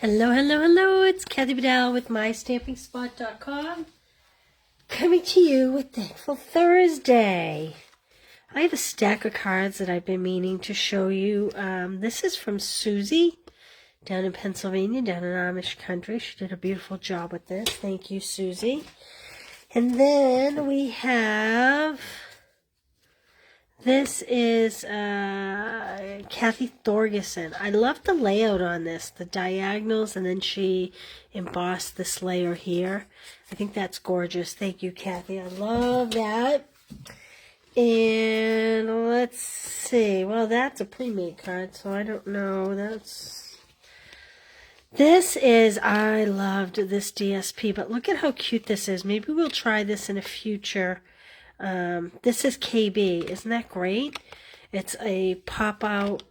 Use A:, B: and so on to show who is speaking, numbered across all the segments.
A: Hello, hello, hello. It's Kathy Bedell with MyStampingSpot.com, coming to you with Thankful Thursday. I have a stack of cards that I've been meaning to show you. This is from Susie down in Pennsylvania, down in Amish country. She did a beautiful job with this. Thank you, Susie. And then we have... This is Kathy Thorgerson. I love the layout on this, the diagonals, and then she embossed this layer here. I think that's gorgeous. Thank you, Kathy. I love that. And let's see. Well, that's a pre-made card, so I don't know. I loved this DSP, but look at how cute this is. Maybe we'll try this in a future. This is KB. Isn't that great? It's a pop-out.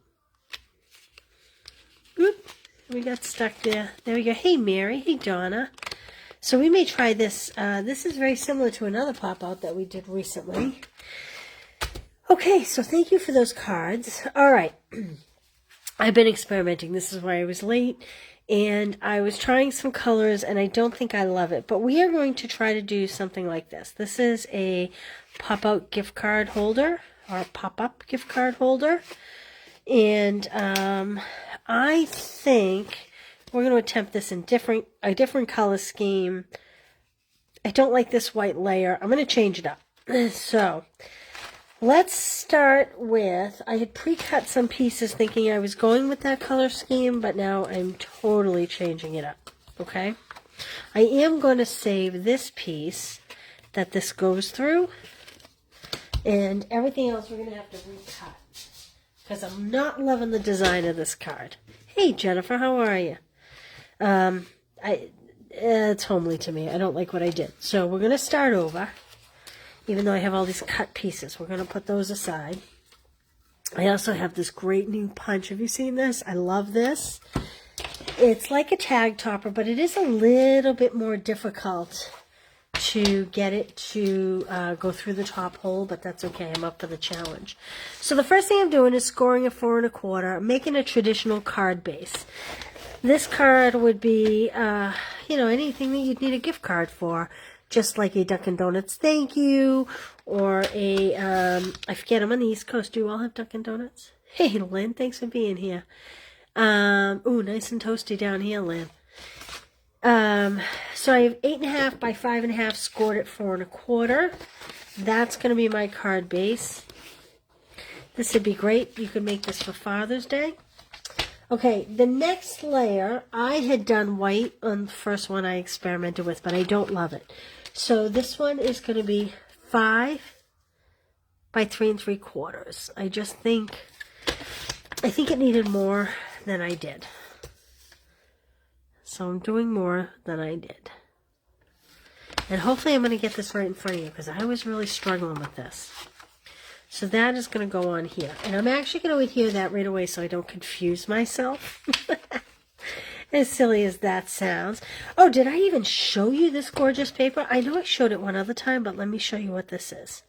A: Oop, we got stuck there. There we go. Hey, Mary. Hey, Donna. So we may try this. This is very similar to another pop-out that we did recently. Okay, so thank you for those cards. All right. I've been experimenting. This is why I was late. And I was trying some colors, and I don't think I love it. But we are going to try to do something like this. This is a pop-out gift card holder, or a pop-up gift card holder. And I think we're going to attempt this in a different color scheme. I don't like this white layer. I'm going to change it up. So... let's start with, I had pre-cut some pieces thinking I was going with that color scheme, but now I'm totally changing it up, okay? I am going to save this piece that this goes through, and everything else we're going to have to recut, because I'm not loving the design of this card. Hey, Jennifer, how are you? It's homely to me. I don't like what I did. So we're going to start over. Even though I have all these cut pieces, we're going to put those aside. I also have this great new punch. Have you seen this? I love this. It's like a tag topper, but it is a little bit more difficult to get it to go through the top hole, but that's okay. I'm up for the challenge. So the first thing I'm doing is scoring a 4 1/4. I'm making a traditional card base. This card would be, anything that you'd need a gift card for. Just like a Dunkin' Donuts thank you, or a, I forget, I'm on the East Coast. Do you all have Dunkin' Donuts? Hey, Lynn, thanks for being here. Ooh, nice and toasty down here, Lynn. So I have 8.5 by 5.5 scored at 4 1/4. That's going to be my card base. This would be great. You could make this for Father's Day. Okay, the next layer, I had done white on the first one I experimented with, but I don't love it. So this one is going to be 5 by 3 3/4. I think it needed more than I did. So I'm doing more than I did. And hopefully I'm going to get this right in front of you, because I was really struggling with this. So that is going to go on here. And I'm actually going to adhere that right away so I don't confuse myself. As silly as that sounds. Oh, did I even show you this gorgeous paper? I know I showed it one other time, but let me show you what this is.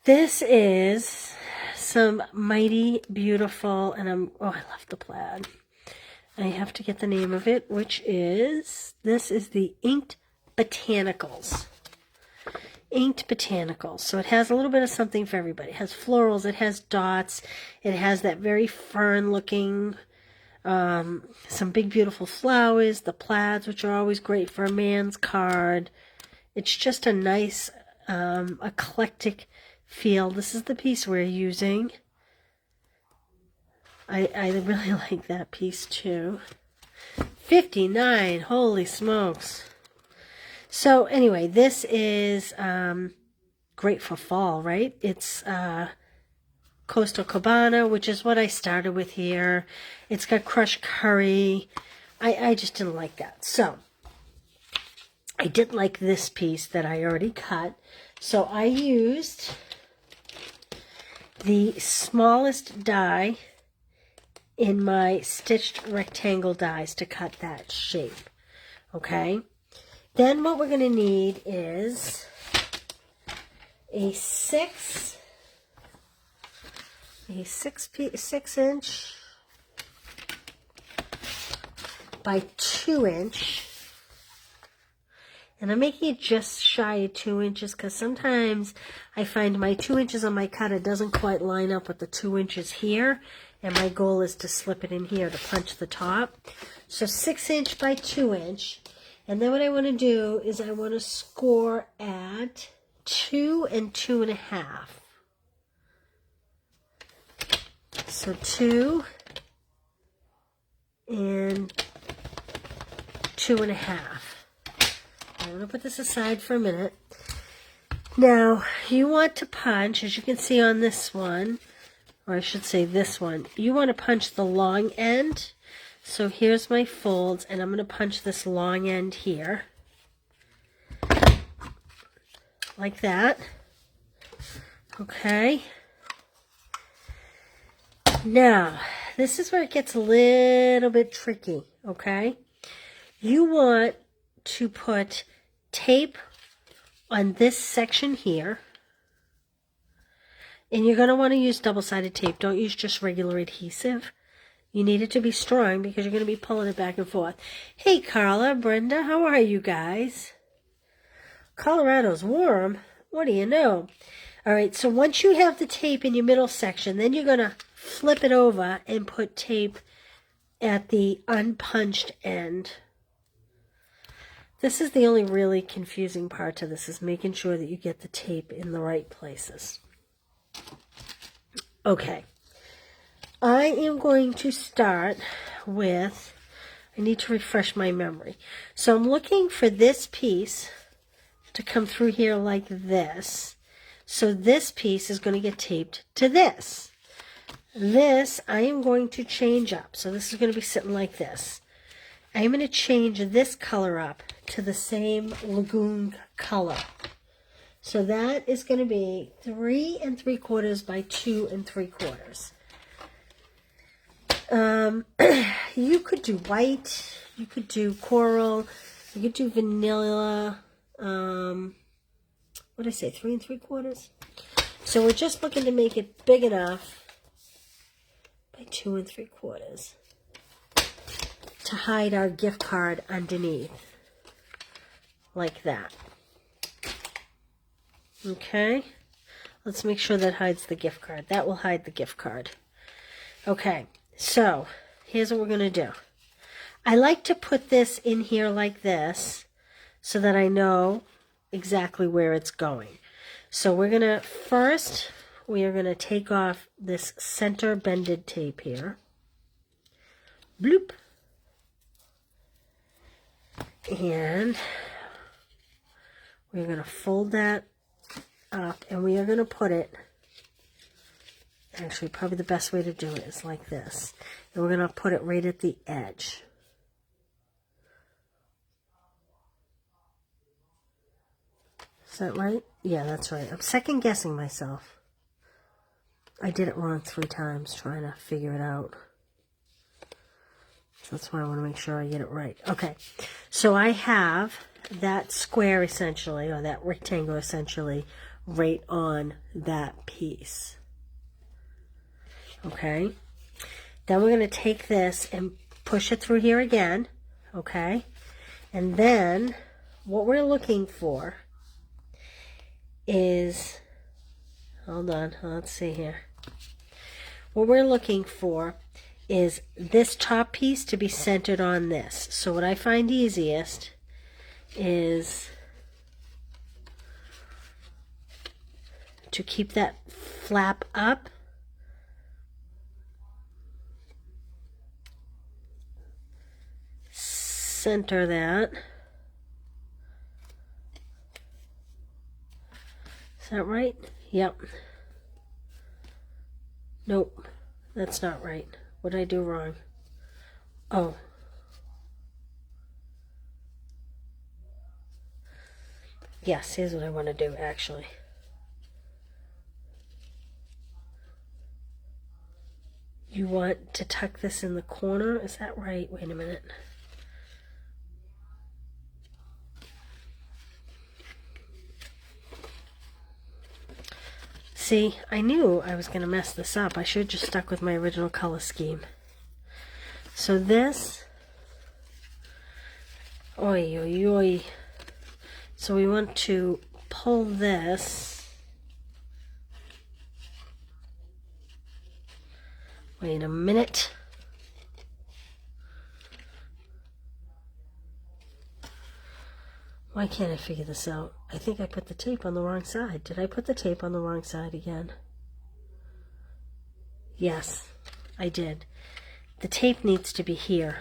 A: This is some Mighty Beautiful, and I love the plaid. I have to get the name of it, this is the Inked Botanicals. Inked Botanicals. So it has a little bit of something for everybody. It has florals, it has dots, it has that very fern looking, some big beautiful flowers, the plaids, which are always great for a man's card. It's just a nice eclectic feel. This is the piece we're using. I really like that piece too. 59, holy smokes. So anyway, this is great for fall, right? It's Coastal Cabana, which is what I started with here. It's got crushed curry. I just didn't like that. So I did like this piece that I already cut. So I used the smallest die in my stitched rectangle dies to cut that shape. Okay? Then what we're going to need is a 6 a 6-inch by 2-inch. And I'm making it just shy of 2 inches because sometimes I find my 2 inches on my cutter doesn't quite line up with the 2 inches here. And my goal is to slip it in here to punch the top. So 6-inch by 2-inch. And then what I want to do is I want to score at 2 and 2.5. So 2 and 2.5. I'm going to put this aside for a minute. Now, you want to punch, as you can see on this one, or I should say this one, you want to punch the long end. So here's my folds, and I'm going to punch this long end here. Like that. Okay. Now, this is where it gets a little bit tricky, okay? You want to put tape on this section here. And you're going to want to use double-sided tape. Don't use just regular adhesive. You need it to be strong because you're going to be pulling it back and forth. Hey, Carla, Brenda, how are you guys? Colorado's warm. What do you know? All right, so once you have the tape in your middle section, then you're going to flip it over and put tape at the unpunched end. This is the only really confusing part to this, is making sure that you get the tape in the right places. Okay, I am going to start with, I need to refresh my memory. So I'm looking for this piece to come through here like this. So this piece is going to get taped to this. This I am going to change up. So this is going to be sitting like this. I'm going to change this color up to the same lagoon color. So that is going to be 3 3/4 by 2 3/4. You could do white, you could do coral, you could do vanilla. What did I say, 3 3/4? So we're just looking to make it big enough by 2 3/4 to hide our gift card underneath, like that. Okay, let's make sure that hides the gift card. That will hide the gift card. Okay, so here's what we're going to do. I like to put this in here like this so that I know exactly where it's going. So we're going to, first, we are going to take off this center bended tape here. Bloop. And we're going to fold that up, and we are going to put it, actually probably the best way to do it is like this, and we're going to put it right at the edge. Is that right? Yeah, that's right. I'm second guessing myself. I did it wrong 3 times trying to figure it out. So that's why I want to make sure I get it right. Okay, so I have that square essentially, or that rectangle essentially, right on that piece. Okay, then we're going to take this and push it through here again. Okay, and then what we're looking for is, hold on, let's see here. What we're looking for is this top piece to be centered on this. So what I find easiest is to keep that flap up. Center that. Is that right? Yep. Nope, that's not right. What did I do wrong? Oh. Yes, here's what I want to do, actually. You want to tuck this in the corner? Is that right? Wait a minute. See, I knew I was going to mess this up. I should have just stuck with my original color scheme. So this, oi, oi, oi. So we want to pull this. Wait a minute. Why can't I figure this out? I think I put the tape on the wrong side. Did I put the tape on the wrong side again? Yes, I did. The tape needs to be here.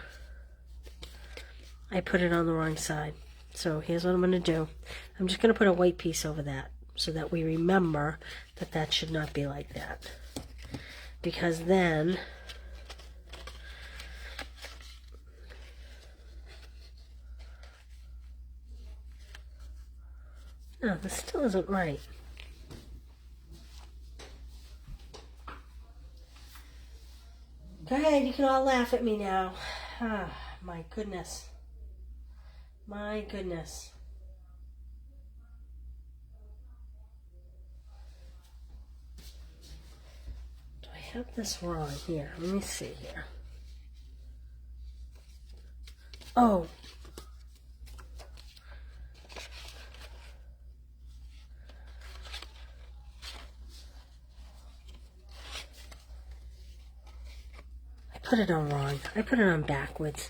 A: I put it on the wrong side. So here's what I'm going to do. I'm just going to put a white piece over that so that we remember that that should not be like that. Because then no, this still isn't right. Go ahead, you can all laugh at me now. Ah, my goodness. My goodness. Do I have this wrong here? Let me see here. Oh. I put it on wrong. I put it on backwards.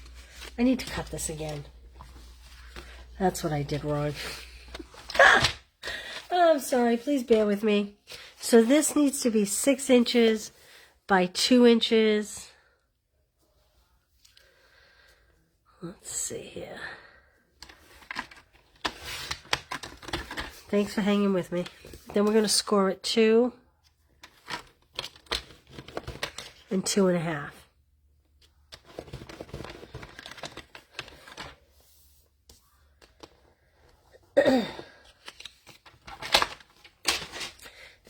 A: I need to cut this again. That's what I did wrong. Oh, I'm sorry. Please bear with me. So this needs to be 6 inches by 2 inches. Let's see here. Thanks for hanging with me. Then we're going to score it 2 and 2.5.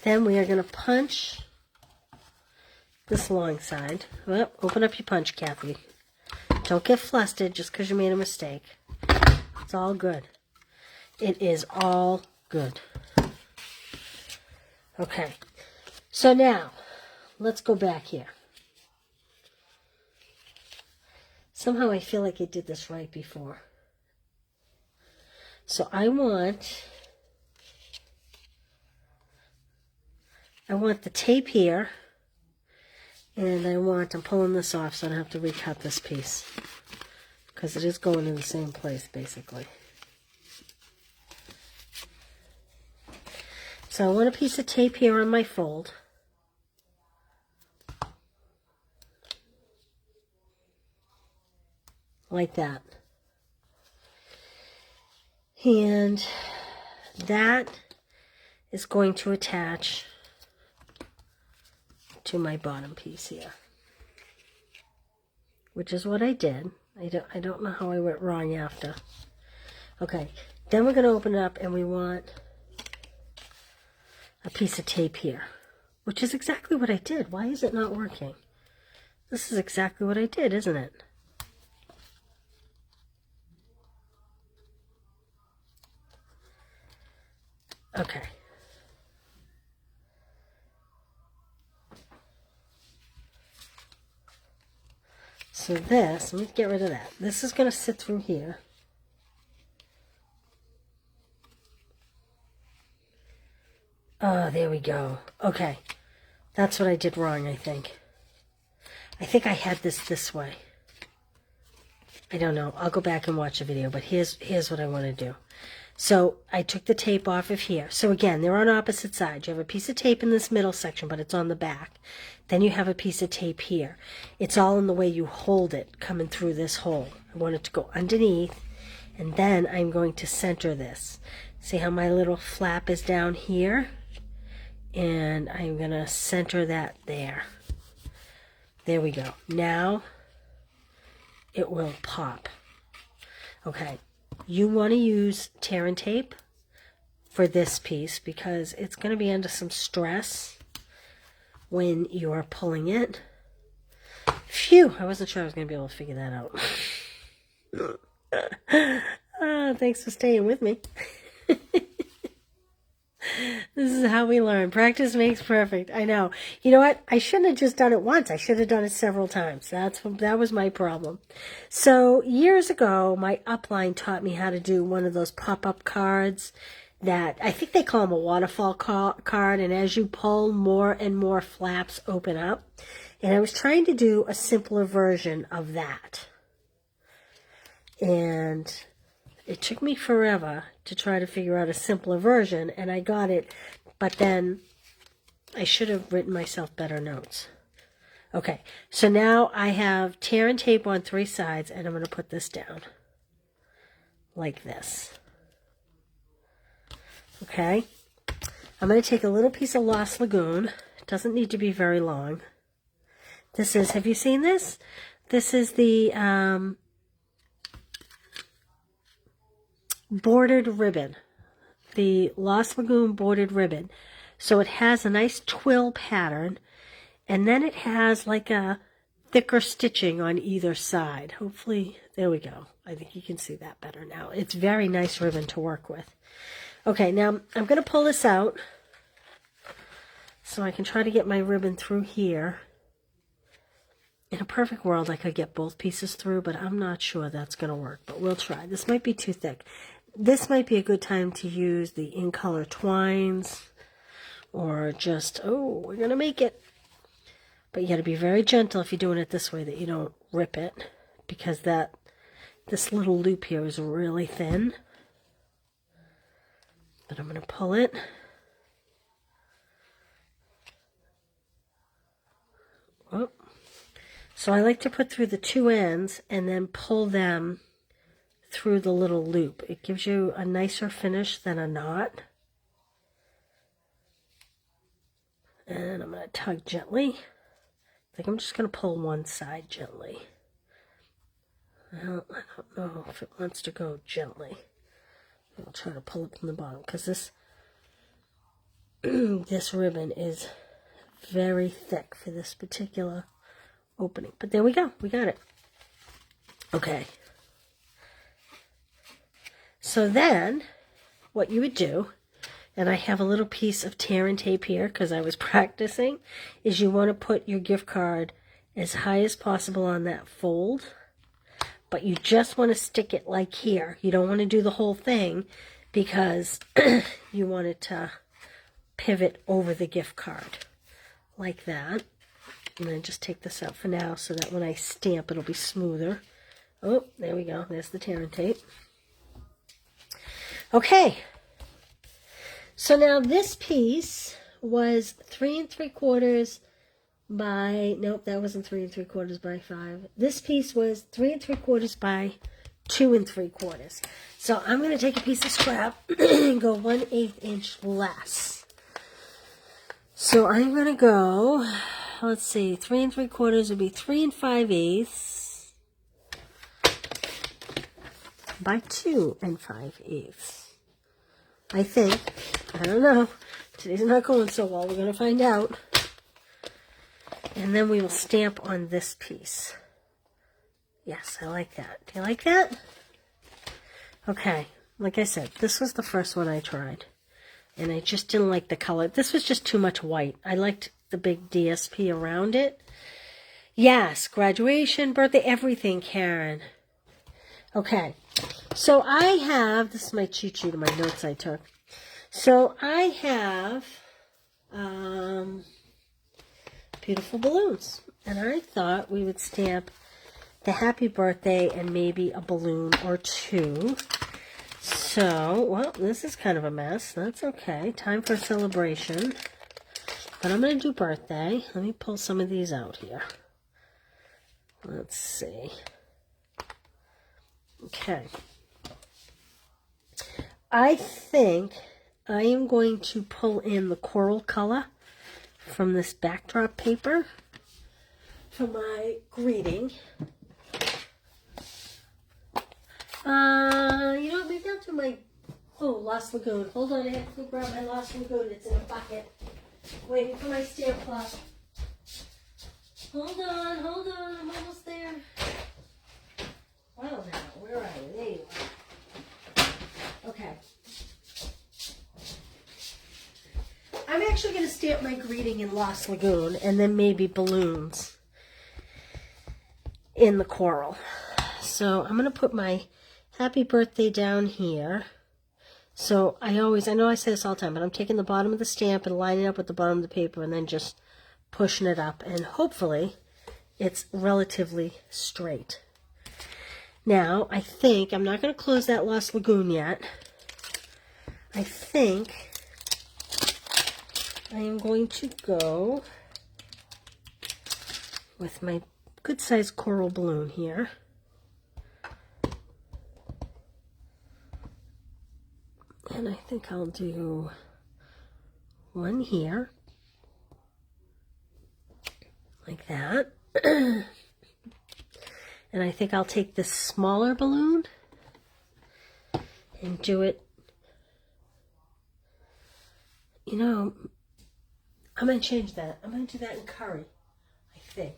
A: Then we are going to punch this long side. Well, open up your punch, Kathy. Don't get flustered just because you made a mistake. It's all good. It is all good. Okay. So now, let's go back here. Somehow I feel like I did this right before. So I want the tape here, and I'm pulling this off so I don't have to recut this piece, because it is going in the same place, basically. So I want a piece of tape here on my fold. Like that. And that is going to attach to my bottom piece here, which is what I did. I don't know how I went wrong after. Okay, then we're going to open it up, and we want a piece of tape here, which is exactly what I did. Why is it not working? This is exactly what I did, isn't it? Okay. So this, let me get rid of that. This is going to sit through here. Oh, there we go. Okay. That's what I did wrong, I think. I think I had this way. I don't know. I'll go back and watch the video, but here's what I want to do. So I took the tape off of here. So again, they're on opposite sides. You have a piece of tape in this middle section, but it's on the back. Then you have a piece of tape here. It's all in the way you hold it coming through this hole. I want it to go underneath, and then I'm going to center this. See how my little flap is down here? And I'm going to center that there. There we go. Now it will pop. Okay. You want to use tear and tape for this piece because it's going to be under some stress when you're pulling it. Phew, I wasn't sure I was going to be able to figure that out. Thanks for staying with me. This is how we learn. Practice makes perfect. I know. You know what? I shouldn't have just done it once. I should have done it several times. That was my problem. So years ago, my upline taught me how to do one of those pop-up cards that I think they call them a waterfall card. And as you pull, more and more flaps open up. And I was trying to do a simpler version of that. And it took me forever to try to figure out a simpler version, and I got it, but then I should have written myself better notes. Okay, so now I have tear and tape on 3 sides, and I'm going to put this down like this. Okay, I'm going to take a little piece of Lost Lagoon. It doesn't need to be very long. This is, have you seen this? This is the bordered ribbon, the Lost Lagoon bordered ribbon. So it has a nice twill pattern, and then it has like a thicker stitching on either side. Hopefully, there we go. I think you can see that better now. It's very nice ribbon to work with. Okay, now I'm going to pull this out so I can try to get my ribbon through here. In a perfect world, I could get both pieces through, but I'm not sure that's going to work, but we'll try. This might be too thick. This might be a good time to use the In Color Twines, or just, oh, we're going to make it. But you got to be very gentle if you're doing it this way, that you don't rip it, because this little loop here is really thin. But I'm going to pull it. Oh. So I like to put through the 2 ends and then pull them through the little loop. It gives you a nicer finish than a knot. And I'm going to tug gently. I think I'm just going to pull one side gently. Well, I don't know if it wants to go gently. I'll try to pull it from the bottom, because this this ribbon is very thick for this particular opening. But there we go. We got it. Okay. So then, what you would do, and I have a little piece of tear and tape here because I was practicing, is you want to put your gift card as high as possible on that fold, but you just want to stick it like here. You don't want to do the whole thing because you want it to pivot over the gift card like that. I'm going to just take this out for now so that when I stamp it'll be smoother. Oh, there we go. There's the tear and tape. Okay. So now this piece was 3 3/4 by, nope, that wasn't 3 3/4 by 5. This piece was 3 3/4 by 2 3/4. So I'm going to take a piece of scrap and go 1/8 inch less. So I'm going to go, let's see, 3 3/4 would be 3 5/8 by 2 5/8. I think. I don't know. Today's not going so well. We're going to find out. And then we will stamp on this piece. Yes, I like that. Do you like that? Okay. Like I said, this was the first one I tried. And I just didn't like the color. This was just too much white. I liked the big DSP around it. Yes, graduation, birthday, everything, Karen. Okay. So I have, this is my cheat sheet of my notes I took. So I have beautiful balloons. And I thought we would stamp the happy birthday and maybe a balloon or 2. So, well, this is kind of a mess. That's okay. Time for a celebration. But I'm going to do birthday. Let me pull some of these out here. Let's see. Okay. I think I am going to pull in the coral color from this backdrop paper for my greeting. You know, maybe I'll do my, Lost Lagoon. Hold on, I have to grab my Lost Lagoon. It's in a bucket. Waiting for my stamp cloth. Hold on, I'm almost there. Well now, where are you? There you are. Okay. stamp my greeting in Lost Lagoon and then maybe balloons in the coral. So I'm going to put my happy birthday down here. So I know I say this all the time, but I'm taking the bottom of the stamp and lining it up with the bottom of the paper and then just pushing it up. And hopefully it's relatively straight. Now, I think, I'm not going to close that Lost Lagoon yet. I think I am going to go with my good-sized coral balloon here. And I think I'll do one here, like that. And I think I'll take this smaller balloon and do it, you know, I'm going to change that. I'm going to do that in curry, I think,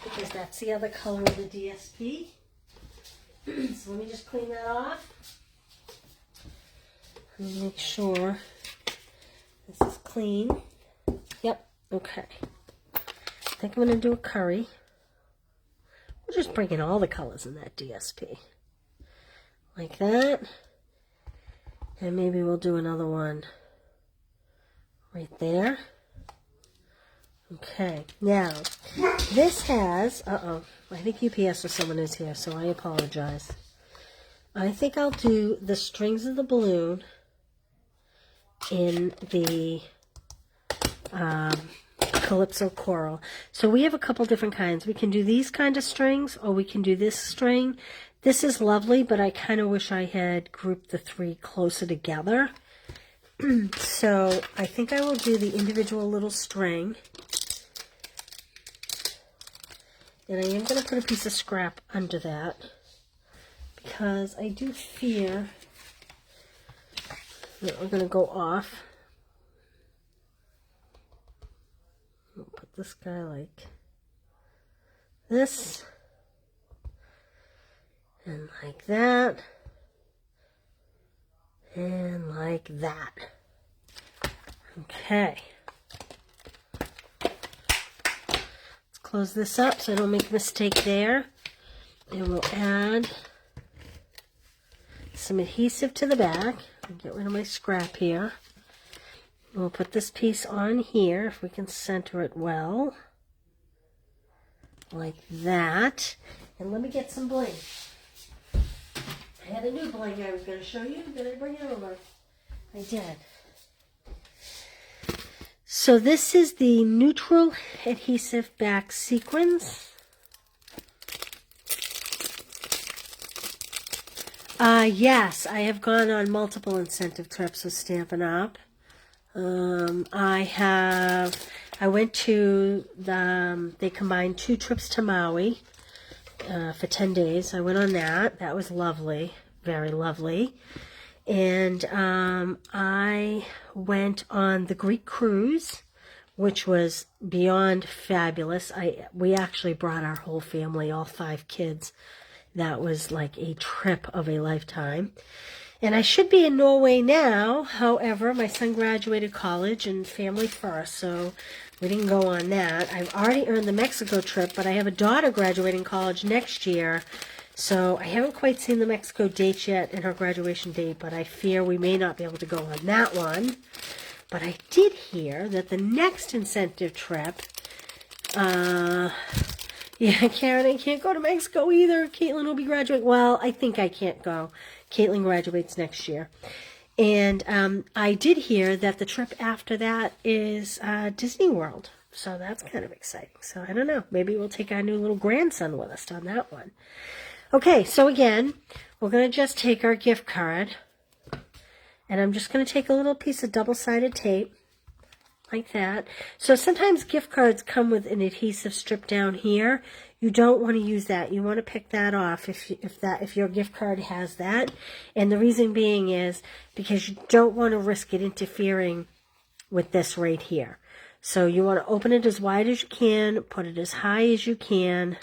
A: because that's the other color of the DSP. So let me just clean that off. Let me make sure this is clean. Yep, okay. I think I'm going to do a curry. We'll just bring in all the colors in that DSP. Like that. And maybe we'll do another one right there. Okay, now this has, I think UPS or someone is here, so I apologize. I think I'll do the strings of the balloon in the Calypso Coral. So we have a couple different kinds. We can do these kind of strings, or we can do this string. This is lovely, but I kind of wish I had grouped the three closer together. So I think I will do the individual little string. And I am going to put a piece of scrap under that, because I do fear that we're going to go off. We'll put this guy like this, and like that, and like that. Okay. Let's close this up so I don't make a mistake there. And we'll add some adhesive to the back. I'll get rid of my scrap here. We'll put this piece on here, if we can center it well, like that. And let me get some bling. I had a new bling I was going to show you. Did I bring it over? I did. So this is the neutral adhesive back sequins. Yes, I have gone on multiple incentive trips with Stampin' Up. I went to they combined 2 trips to Maui for 10 days. I went on that. That was lovely, very lovely. And I went on the Greek cruise, which was beyond fabulous. We actually brought our whole family, all 5 kids. That was like a trip of a lifetime. And I should be in Norway now. However, my son graduated college and family first, so we didn't go on that. I've already earned the Mexico trip, but I have a daughter graduating college next year, so I haven't quite seen the Mexico dates yet and her graduation date, but I fear we may not be able to go on that one. But I did hear that the next incentive trip, yeah, Karen, I can't go to Mexico either. Caitlin will be graduating. Well, I think I can't go. Caitlin graduates next year. And I did hear that the trip after that is Disney World. So that's kind of exciting. So I don't know. Maybe we'll take our new little grandson with us on that one. Okay, so again, we're going to just take our gift card. And I'm just going to take a little piece of double-sided tape. Like that. So sometimes gift cards come with an adhesive strip down here. You don't want to use that. You want to pick that off if your gift card has that. And the reason being is because you don't want to risk it interfering with this right here. So you want to open it as wide as you can, put it as high as you can.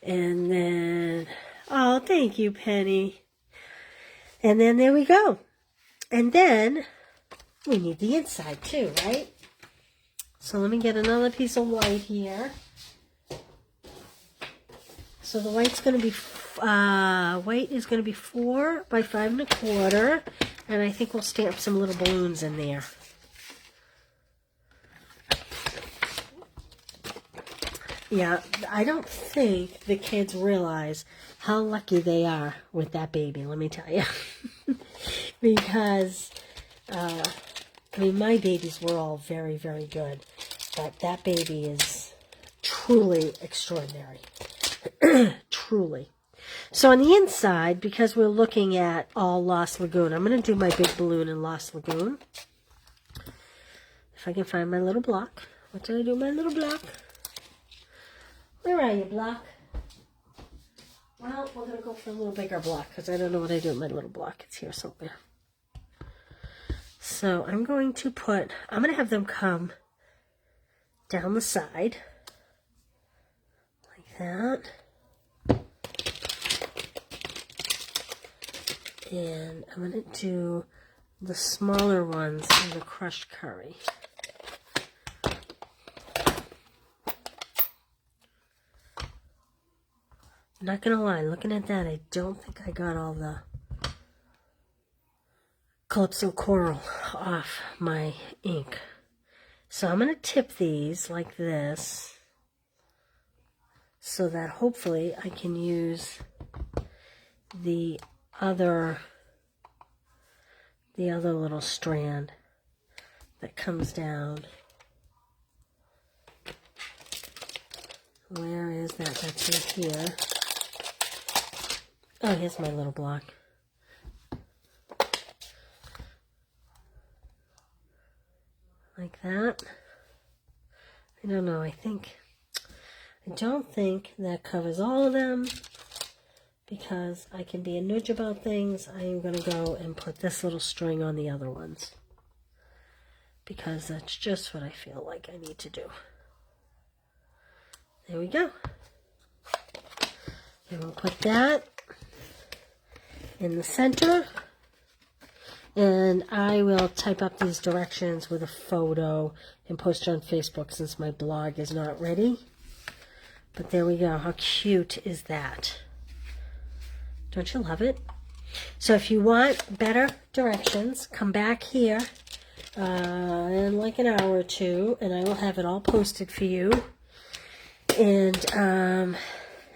A: And then, oh, thank you, Penny. And then there we go. And then we need the inside too, right? So let me get another piece of white here. So the white's going to be, white is going to be 4 by 5 1/4, and I think we'll stamp some little balloons in there. Yeah, I don't think the kids realize how lucky they are with that baby, let me tell you. Because, I mean, my babies were all very, very good, but that baby is truly extraordinary. Truly. So on the inside, because we're looking at all Lost Lagoon, I'm going to do my big balloon in Lost Lagoon. If I can find my little block. What did I do with my little block? Where are you, block? Well, we're going to go for a little bigger block because I don't know what I do with my little block. It's here somewhere. So I'm going to have them come down the side like that. And I'm going to do the smaller ones in the crushed curry. I'm not going to lie, looking at that, I don't think I got all the Calypso Coral off my ink. So I'm going to tip these like this so that hopefully I can use the other little strand that comes down. Where is that? That's in here. Oh, here's my little block. Like that. I don't know, I don't think that covers all of them, because I can be a nudge about things. I am going to go and put this little string on the other ones, because that's just what I feel like I need to do. There we go. And we'll put that in the center, and I will type up these directions with a photo and post it on Facebook since my blog is not ready. But there we go. How cute is that? Don't you love it? So if you want better directions, come back here in like an hour or two, and I will have it all posted for you. And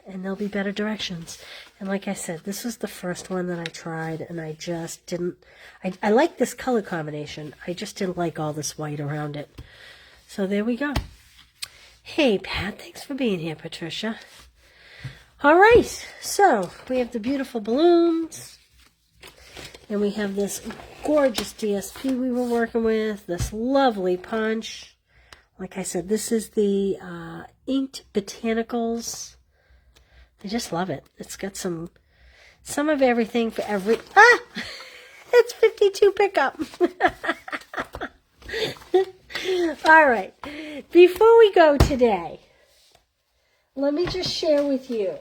A: there'll be better directions. And like I said, this was the first one that I tried, and I just didn't, I like this color combination. I just didn't like all this white around it. So there we go. Hey, Pat, thanks for being here, Patricia. All right, so we have the beautiful balloons, and we have this gorgeous DSP we were working with, this lovely punch. Like I said, this is the Inked Botanicals. I just love it. It's got some of everything for every... Ah! It's 52 pickup. All right. Before we go today, let me just share with you.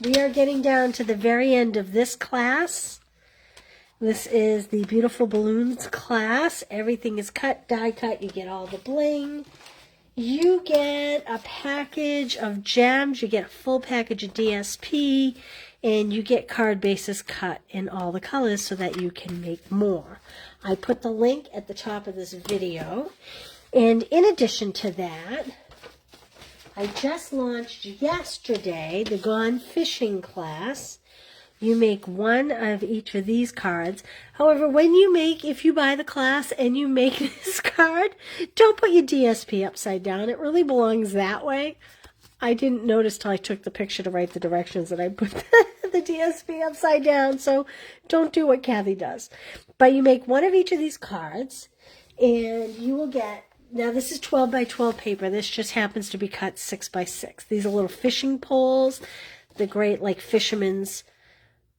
A: We are getting down to the very end of this class. This is the Beautiful Balloons class. Everything is cut, die cut. You get all the bling. You get a package of gems, you get a full package of DSP, and you get card bases cut in all the colors so that you can make more. I put the link at the top of this video. And in addition to that, I just launched yesterday the Gone Fishing class. You make one of each of these cards. However, if you buy the class and you make this card, don't put your DSP upside down. It really belongs that way. I didn't notice till I took the picture to write the directions that I put the DSP upside down. So don't do what Kathy does. But you make one of each of these cards, and you will get, now this is 12 by 12 paper. This just happens to be cut 6 by 6. These are little fishing poles, the great like fisherman's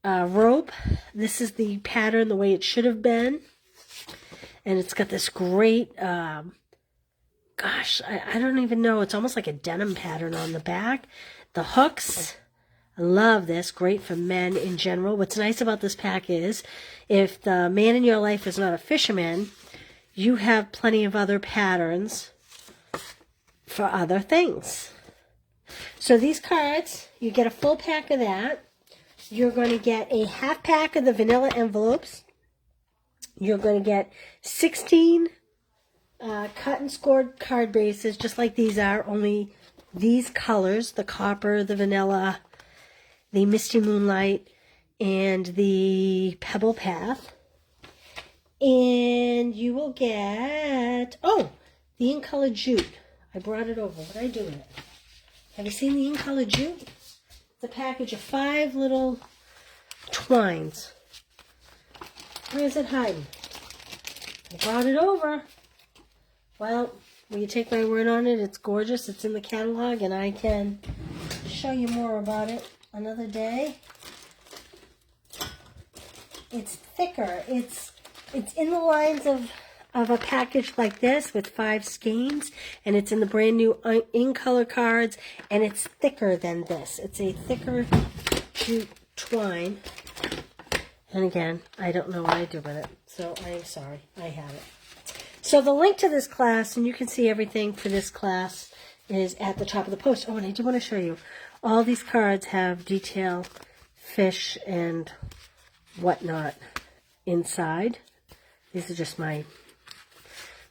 A: rope. This is the pattern the way it should have been, and it's got this great gosh, I don't even know, it's almost like a denim pattern on the back. The hooks, I love this, great for men in general. What's nice about this pack is if the man in your life is not a fisherman, you have plenty of other patterns for other things. So these cards, you get a full pack of that. You're going to get a half pack of the vanilla envelopes. You're going to get 16 cut and scored card bases, just like these are, only these colors, the copper, the vanilla, the Misty Moonlight, and the Pebble Path. And you will get, the In Color Jute. I brought it over. What did I do with it? Have you seen the In Color Jute? It's a package of 5 little twines. Where is it hiding? I brought it over. Well, will you take my word on it? It's gorgeous. It's in the catalog, and I can show you more about it another day. It's thicker. It's in the lines of a package like this with 5 skeins, and it's in the brand new In Color cards, and it's thicker than this. It's a thicker jute twine. And again, I don't know what I do with it, so I am sorry. I have it. So the link to this class, and you can see everything for this class, is at the top of the post. Oh, and I do want to show you. All these cards have detail, fish, and whatnot inside. These are just my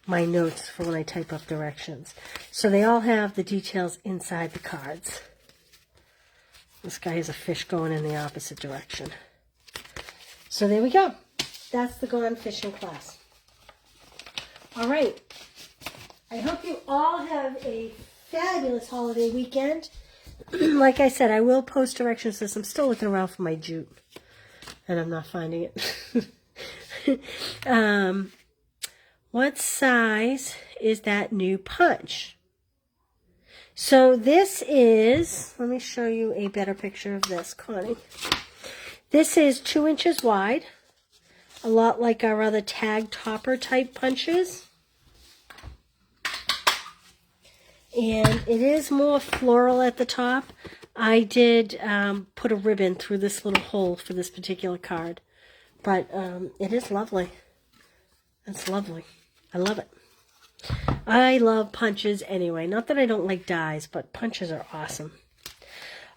A: notes for when I type up directions. So they all have the details inside the cards. This guy has a fish going in the opposite direction. So there we go. That's the Gone Fishing class. All right. I hope you all have a fabulous holiday weekend. Like I said, I will post directions to this. I'm still looking around for my jute, and I'm not finding it. What size is that new punch? So this is, let me show you a better picture of this, Connie. This is 2 inches wide, a lot like our other tag topper type punches. And it is more floral at the top. I did put a ribbon through this little hole for this particular card. But it is lovely. It's lovely. I love it. I love punches anyway. Not that I don't like dies, but punches are awesome.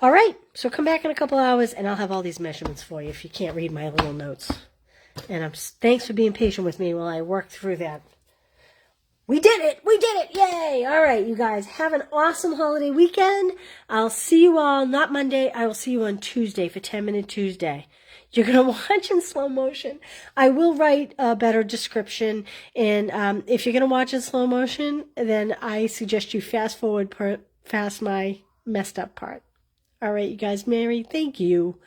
A: All right, so come back in a couple hours, and I'll have all these measurements for you if you can't read my little notes. And thanks for being patient with me while I work through that. We did it! We did it! Yay! All right, you guys, have an awesome holiday weekend. I'll see you all, not Monday, I will see you on Tuesday for 10-Minute Tuesday. You're going to watch in slow motion. I will write a better description, and if you're going to watch in slow motion, then I suggest you fast forward past my messed up part. All right, you guys, Mary, thank you.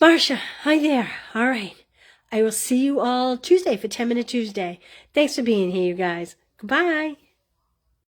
A: Marcia, hi there. All right. I will see you all Tuesday for 10-Minute Tuesday. Thanks for being here, you guys. Goodbye.